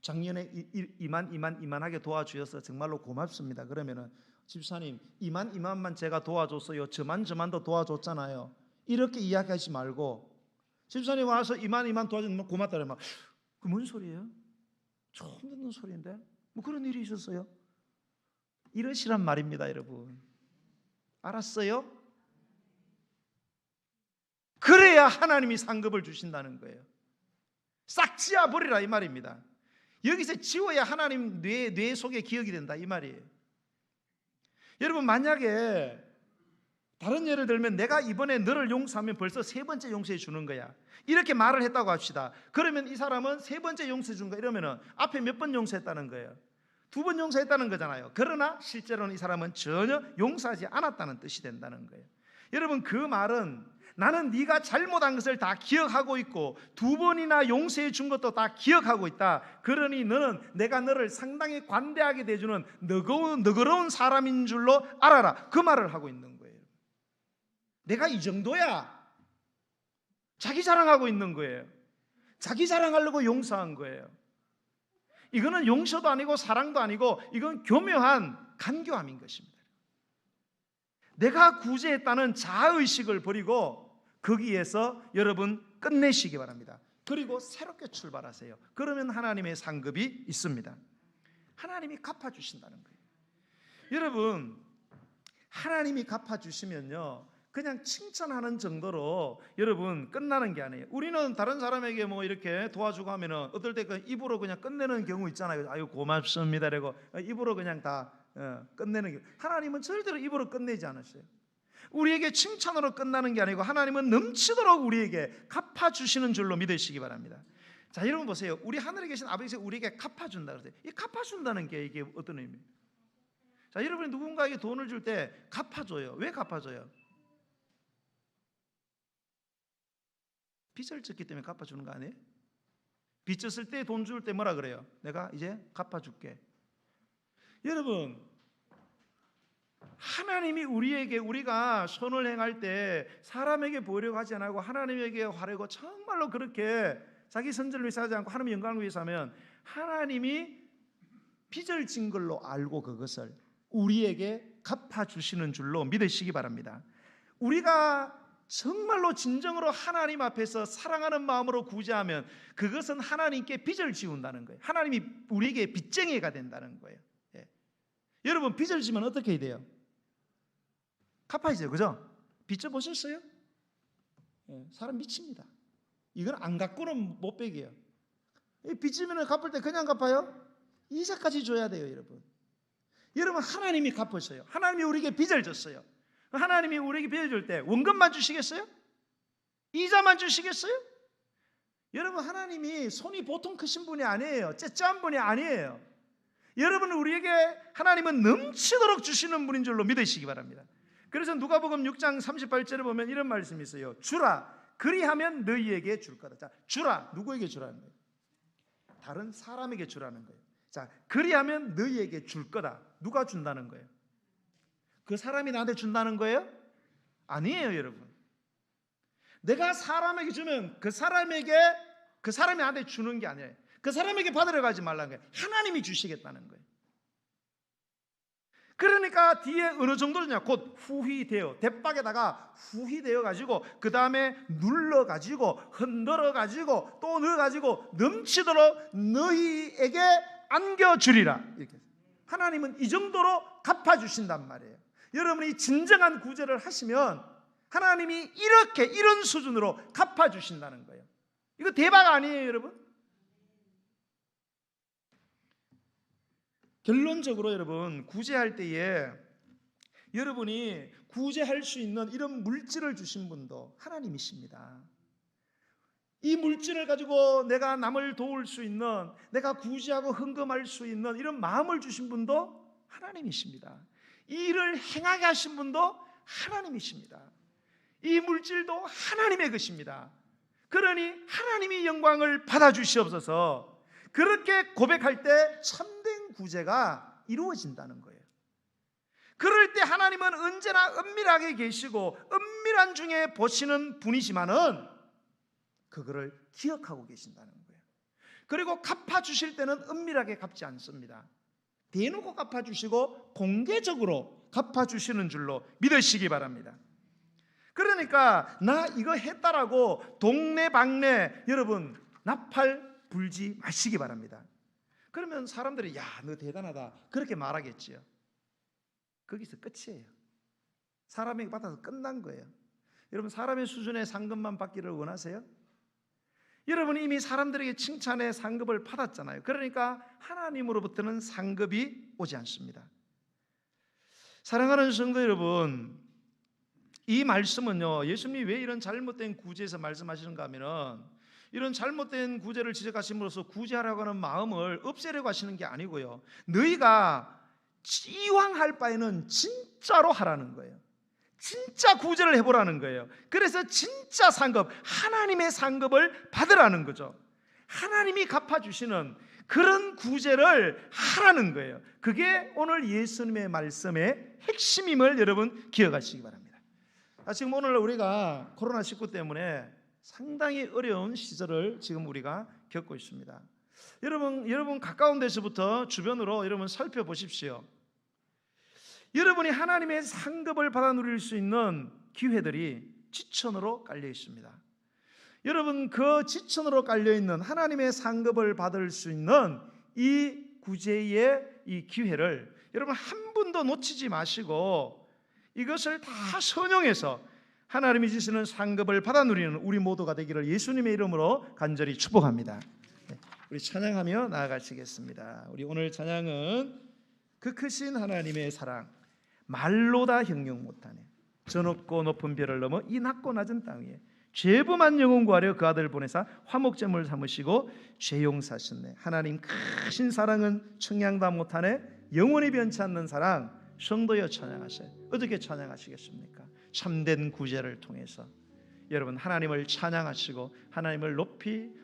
작년에 이만하게 도와주셔서 정말로 고맙습니다. 그러면은 집사님, 이만만 제가 도와줬어요, 저만도 도와줬잖아요, 이렇게 이야기하지 말고, 집사님 와서 이만 도와주면 고맙다 그러면 그 뭔 소리예요? 처음 듣는 소리인데 뭐 그런 일이 있었어요? 이러시란 말입니다. 여러분, 알았어요? 그래야 하나님이 상급을 주신다는 거예요. 싹 지워버리라 이 말입니다. 여기서 지워야 하나님 뇌 속에 기억이 된다 이 말이에요. 여러분, 만약에 다른 예를 들면 내가 이번에 너를 용서하면 벌써 세 번째 용서해 주는 거야, 이렇게 말을 했다고 합시다. 그러면 이 사람은 세 번째 용서해 준 거, 이러면은 앞에 몇 번 용서했다는 거예요? 두 번 용서했다는 거잖아요. 그러나 실제로는 이 사람은 전혀 용서하지 않았다는 뜻이 된다는 거예요. 여러분, 그 말은 나는 네가 잘못한 것을 다 기억하고 있고 두 번이나 용서해 준 것도 다 기억하고 있다. 그러니 너는 내가 너를 상당히 관대하게 대주는 너그러운 사람인 줄로 알아라, 그 말을 하고 있는 거예요. 내가 이 정도야. 자기 자랑하고 있는 거예요. 자기 자랑하려고 용서한 거예요. 이거는 용서도 아니고 사랑도 아니고, 이건 교묘한 간교함인 것입니다. 내가 구제했다는 자아의식을 버리고 거기에서 여러분 끝내시기 바랍니다. 그리고 새롭게 출발하세요. 그러면 하나님의 상급이 있습니다. 하나님이 갚아주신다는 거예요. 여러분, 하나님이 갚아주시면요, 그냥 칭찬하는 정도로 여러분 끝나는 게 아니에요. 우리는 다른 사람에게 뭐 이렇게 도와주고 하면은 어떨 때 입으로 그냥 끝내는 경우 있잖아요. 아유 고맙습니다 라고 입으로 그냥 다 끝내는 경우. 하나님은 절대로 입으로 끝내지 않으세요. 우리에게 칭찬으로 끝나는 게 아니고 하나님은 넘치도록 우리에게 갚아주시는 줄로 믿으시기 바랍니다. 자, 여러분 보세요. 우리 하늘에 계신 아버지가 우리에게 갚아준다 그러세요. 이 갚아준다는 게 이게 어떤 의미예요? 자, 여러분이 누군가에게 돈을 줄 때 갚아줘요. 왜 갚아줘요? 빚을 졌기 때문에 갚아주는 거 아니에요? 빚 졌을 때 돈 줄 때 뭐라 그래요? 내가 이제 갚아줄게. 여러분, 하나님이 우리에게, 우리가 선을 행할 때 사람에게 보이려고 하지 않고 하나님에게 하려고 정말로 그렇게 자기 선전을 위해서 하지 않고 하나님의 영광을 위해서 하면 하나님이 빚을 진 걸로 알고 그것을 우리에게 갚아주시는 줄로 믿으시기 바랍니다. 우리가 정말로 진정으로 하나님 앞에서 사랑하는 마음으로 구제하면 그것은 하나님께 빚을 지운다는 거예요. 하나님이 우리에게 빚쟁이가 된다는 거예요. 예. 여러분, 빚을 지면 어떻게 해야 돼요? 갚아야죠, 그죠? 빚 져 보셨어요? 예. 사람 미칩니다. 이건 안 갚고는 못 베겨요. 빚 지면 갚을 때 그냥 갚아요? 이자까지 줘야 돼요, 여러분. 여러분, 하나님이 갚으셔요. 하나님이 우리에게 빚을 졌어요. 하나님이 우리에게 빚을 줄 때 원금만 주시겠어요? 이자만 주시겠어요? 여러분, 하나님이 손이 보통 크신 분이 아니에요. 째째한 분이 아니에요. 여러분, 우리에게 하나님은 넘치도록 주시는 분인 줄로 믿으시기 바랍니다. 그래서 누가복음 6장 38절에 보면 이런 말씀이 있어요. 주라, 그리하면 너희에게 줄 거다. 자, 주라, 누구에게 주라는 거예요? 다른 사람에게 주라는 거예요. 자, 그리하면 너희에게 줄 거다. 누가 준다는 거예요? 그 사람이 나한테 준다는 거예요? 아니에요, 여러분. 내가 사람에게 주면 그 사람이 나한테 주는 게 아니에요. 그 사람에게 받으러 가지 말라는 거예요. 하나님이 주시겠다는 거예요. 그러니까 뒤에 어느 정도 주냐? 곧 후히되어, 대박에다가 후히되어 가지고 그 다음에 눌러 가지고 흔들어 가지고 또 넣어 가지고 넘치도록 너희에게 안겨주리라. 이렇게 하나님은 이 정도로 갚아주신단 말이에요. 여러분이 진정한 구제를 하시면 하나님이 이런 수준으로 갚아주신다는 거예요. 이거 대박 아니에요, 여러분? 결론적으로 여러분, 구제할 때에 여러분이 구제할 수 있는 이런 물질을 주신 분도 하나님이십니다. 이 물질을 가지고 내가 남을 도울 수 있는, 내가 구제하고 헌금할 수 있는 이런 마음을 주신 분도 하나님이십니다. 이 일을 행하게 하신 분도 하나님이십니다. 이 물질도 하나님의 것입니다. 그러니 하나님이 영광을 받아주시옵소서. 그렇게 고백할 때 참된 구제가 이루어진다는 거예요. 그럴 때 하나님은 언제나 은밀하게 계시고 은밀한 중에 보시는 분이지만은 그거를 기억하고 계신다는 거예요. 그리고 갚아주실 때는 은밀하게 갚지 않습니다. 대놓고 갚아주시고 공개적으로 갚아주시는 줄로 믿으시기 바랍니다. 그러니까 나 이거 했다라고 동네방네 여러분 나팔 불지 마시기 바랍니다. 그러면 사람들이 야, 너 대단하다 그렇게 말하겠지요. 거기서 끝이에요. 사람에게 받아서 끝난 거예요. 여러분, 사람의 수준의 상급만 받기를 원하세요? 여러분이 이미 사람들에게 칭찬의 상급을 받았잖아요. 그러니까 하나님으로부터는 상급이 오지 않습니다. 사랑하는 성도 여러분, 이 말씀은요, 예수님이 왜 이런 잘못된 구제에서 말씀하시는가 하면은 이런 잘못된 구제를 지적하심으로써 구제하라고 하는 마음을 없애려고 하시는 게 아니고요, 너희가 이왕 할 바에는 진짜로 하라는 거예요. 진짜 구제를 해보라는 거예요. 그래서 진짜 상급, 하나님의 상급을 받으라는 거죠. 하나님이 갚아주시는 그런 구제를 하라는 거예요. 그게 오늘 예수님의 말씀의 핵심임을 여러분 기억하시기 바랍니다. 지금 오늘 우리가 코로나19 때문에 상당히 어려운 시절을 지금 우리가 겪고 있습니다. 여러분 가까운 데서부터 주변으로 여러분 살펴보십시오. 여러분이 하나님의 상급을 받아 누릴 수 있는 기회들이 지천으로 깔려 있습니다. 여러분, 그 지천으로 깔려 있는 하나님의 상급을 받을 수 있는 이 구제의 이 기회를 여러분 한 분도 놓치지 마시고 이것을 다 선용해서 하나님이 주시는 상급을 받아 누리는 우리 모두가 되기를 예수님의 이름으로 간절히 축복합니다. 우리 찬양하며 나아가시겠습니다. 우리 오늘 찬양은 그 크신 하나님의 사랑 말로 다 형용 못하네. 저 높고 높은 별을 넘어 이 낮고 낮은 땅 위에 죄범한 영혼 구하려 그 아들을 보내사 화목제물 삼으시고 죄 용사하셨네. 하나님 크신 사랑은 청량다 못하네. 영원히 변치 않는 사랑 성도여 찬양하세요. 어떻게 찬양하시겠습니까? 참된 구제를 통해서 여러분 하나님을 찬양하시고 하나님을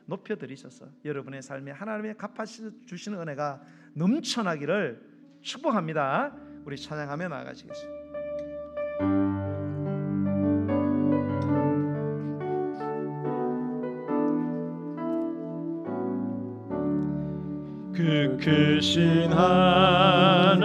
높여드리셔서 여러분의 삶에 하나님의 갚아주시는 은혜가 넘쳐나기를 축복합니다. 우리 찬양하며 나아가시겠습니다. 그 크신 하나님의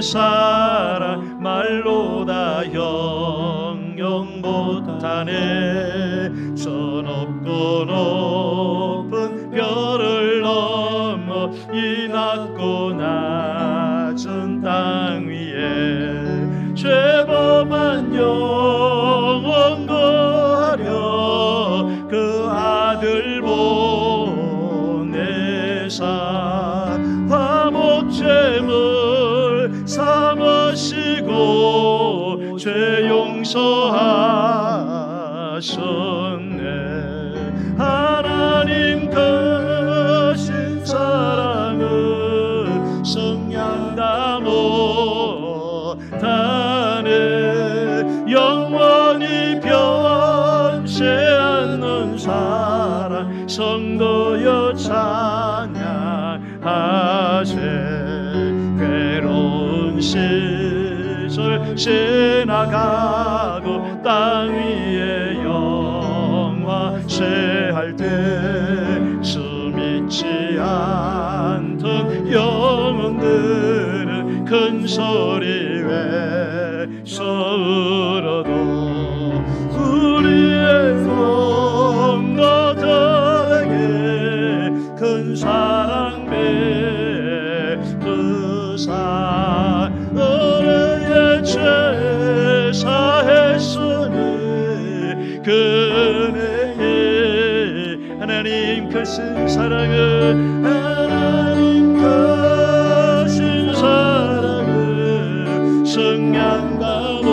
사랑 말로 다 형용 못하네. 저 높고 높은 별을 넘어 이 낮고 낮은 땅 위에 죄범한 영혼 구하려 그 아들 화목제물 삼으시고 죄 용서하셨네. 성도여 찬양하세. 괴로운 시절 지나가고 땅 위에 영화 쇠할 때 숨있지 않던 영혼들은 큰 소리 외쳐 울어도 우리의 성도들에게 큰 사랑 베푸사 은혜의 제사했으니 그 은혜에 하나님 크신 사랑을 하나님 크신 사랑을 성량다모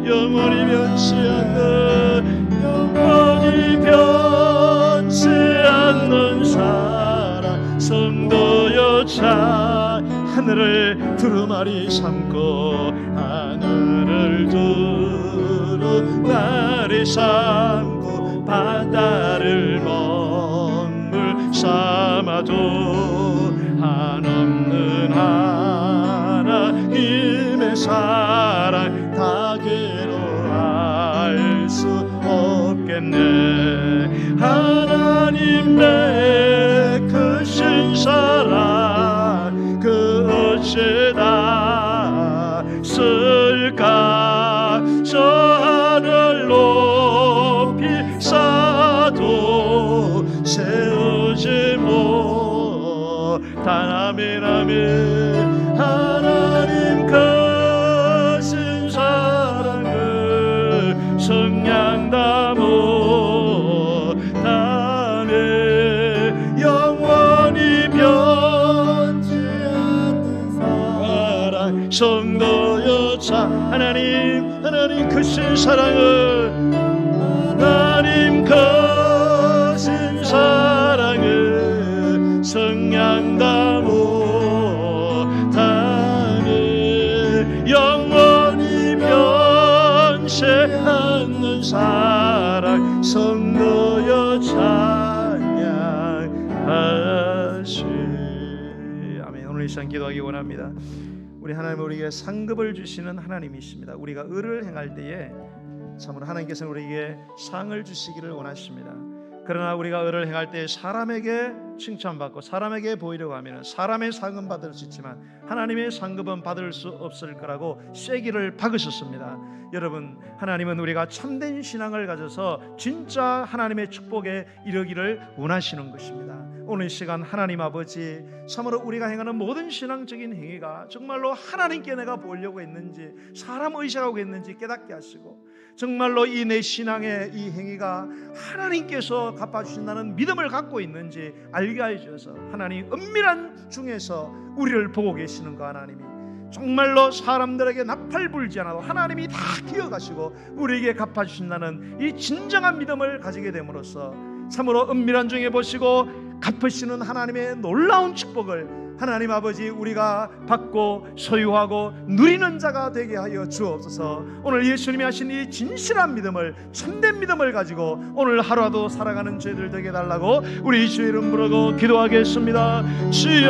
영원히 변치 않는 영원히 변치 않는 사랑 성도여 찬 하늘을 두루마리 삼고 하늘을 두루마리 삼고 바다를 먹물 삼아도 한없는 하나님의 사랑 다 괴로워할 수 없겠네. 하나님의 크신 사랑 그 어찌다 쓸까. 저 하늘 높이 쌓아도 세우지 못한 아멘 아멘. 하나님 크신 사랑을 성량다 못하네. 영원히 변치 않는 사랑 성도여 찬 하나님 크신 사랑을 하나님 크신 사랑을 성량다 못하네. 영원히 변치 않는 사랑 성도여 찬양하시. 아멘. 오늘 이 시간 기도하기 원합니다. 우리 하나님은 우리에게 상급을 주시는 하나님이십니다. 우리가 의를 행할 때에 참으로 하나님께서는 우리에게 상을 주시기를 원하십니다. 그러나 우리가 의를 행할 때 사람에게 칭찬받고 사람에게 보이려고 하면 사람의 상은 받을 수 있지만 하나님의 상급은 받을 수 없을 거라고 쐐기를 박으셨습니다. 여러분, 하나님은 우리가 참된 신앙을 가져서 진짜 하나님의 축복에 이르기를 원하시는 것입니다. 오늘 시간 하나님 아버지, 참으로 우리가 행하는 모든 신앙적인 행위가 정말로 하나님께 내가 보려고 했는지 사람 의식하고 했는지 깨닫게 하시고, 정말로 이 내 신앙의 이 행위가 하나님께서 갚아주신다는 믿음을 갖고 있는지 알게 해주셔서 하나님 은밀한 중에서 우리를 보고 계시는 거, 하나님이 정말로 사람들에게 나팔 불지 않아도 하나님이 다 기억하시고 우리에게 갚아주신다는 이 진정한 믿음을 가지게 됨으로써 참으로 은밀한 중에 보시고 갚으시는 하나님의 놀라운 축복을 하나님 아버지 우리가 받고 소유하고 누리는 자가 되게 하여 주옵소서. 오늘 예수님이 하신 이 진실한 믿음을, 참된 믿음을 가지고 오늘 하루라도 살아가는 저희들 되게 달라고 우리 주의 이름 부르고 기도하겠습니다. 주여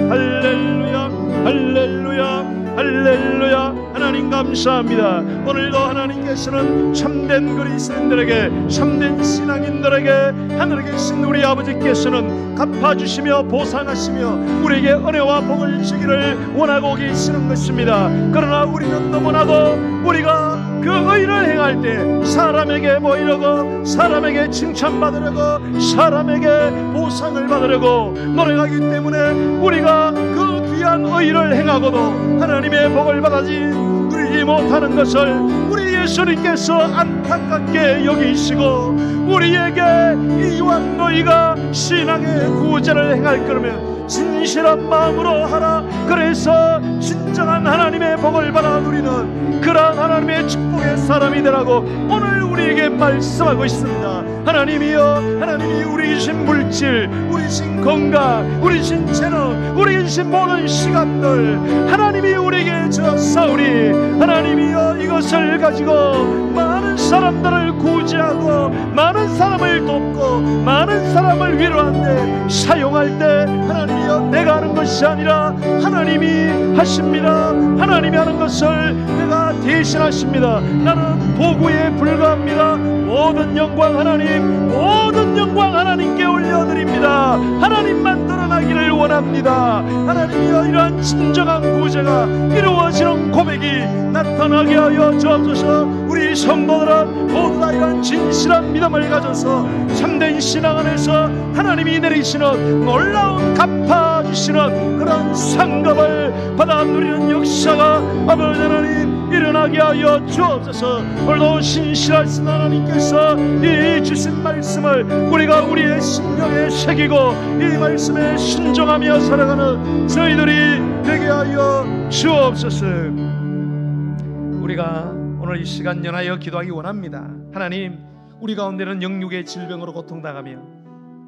할렐루야 할렐루야 할렐루야. 하나님 감사합니다. 오늘도 하나님께서는 참된 그리스도인들에게, 참된 신앙인들에게 하늘에 계신 우리 아버지께서는 갚아주시며 보상하시며 우리에게 은혜와 복을 주기를 원하고 계시는 것입니다. 그러나 우리는 너무나도 우리가 그 의를 행할 때 사람에게 보이려고, 사람에게 칭찬받으려고, 사람에게 보상을 받으려고 노력하기 때문에 우리가 그 귀한 의를 행하고도 하나님의 복을 받아지 누리지 못하는 것을 우리 예수님께서 안타깝게 여기시고 우리에게 이왕 너희가 신앙의 구제를 행할 거라면 진실한 마음으로 하라. 그래서 진정한 하나님의 복을 받아 누리는 그러한 하나님의 축복의 사람이 되라고 오늘 우리에게 말씀하고 있습니다. 하나님이여, 하나님이 우리 주신 물질, 우리 주신 건강, 우리 주신 재능, 우리 주신 모든 시간들 하나님이 우리에게 주었사오니 하나님이여 이것을 가지고 많은 사람들을 구제하고 많은 사람을 돕고 많은 사람을 위로하는데 사용할 때 하나님이여 내가 하는 것이 아니라 하나님이 하십니다. 하나님이 하는 것을 내가 대신하십니다. 나는 도구에 불과합니다. 모든 영광 하나님, 모든 영광 하나님께 올려드립니다. 하나님만 드러나기를 원합니다. 하나님이여 이러한 진정한 구제가 이루어지는 고백이 나타나게 하여 주옵소서. 우리 성도들은 모두 다 이러한 진실한 믿음을 가져서 참된 신앙 안에서 하나님이 내리시는 놀라운 갚아주시는 그런 상급을 받아 누리는 역사가 아버지 하나님 일어나게 하여 주옵소서. 오늘도 신실하신 하나님께서 이 주신 말씀을 우리가 우리의 심령에 새기고 이 말씀에 순종하며 살아가는 저희들이 되게 하여 주옵소서. 우리가 오늘 이 시간 연하여 기도하기 원합니다. 하나님, 우리 가운데는 영육의 질병으로 고통당하며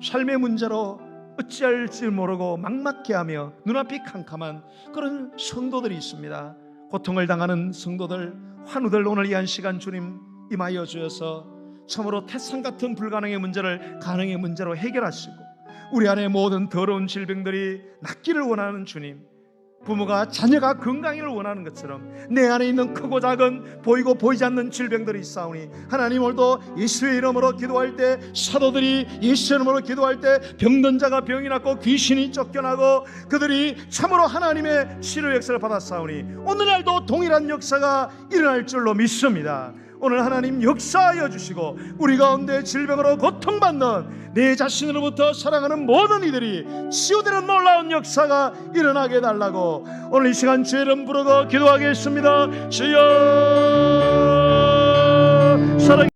삶의 문제로 어찌할지 모르고 막막해하며 눈앞이 캄캄한 그런 성도들이 있습니다. 고통을 당하는 성도들, 환우들, 오늘 이 한 시간 주님 임하여 주셔서 참으로 태산 같은 불가능의 문제를 가능의 문제로 해결하시고 우리 안에 모든 더러운 질병들이 낫기를 원하는 주님, 부모가 자녀가 건강을 원하는 것처럼 내 안에 있는 크고 작은 보이고 보이지 않는 질병들이 있사오니 하나님, 오늘도 예수의 이름으로 기도할 때 사도들이 예수의 이름으로 기도할 때 병든 자가 병이 낫고 귀신이 쫓겨나고 그들이 참으로 하나님의 치료 역사를 받았사오니 오늘날도 동일한 역사가 일어날 줄로 믿습니다. 오늘 하나님 역사하여 주시고 우리 가운데 질병으로 고통받는 내 자신으로부터 살아가는 모든 이들이 치유되는 놀라운 역사가 일어나게 해달라고 오늘 이 시간 주의 이름 부르고 기도하겠습니다. 주여 사랑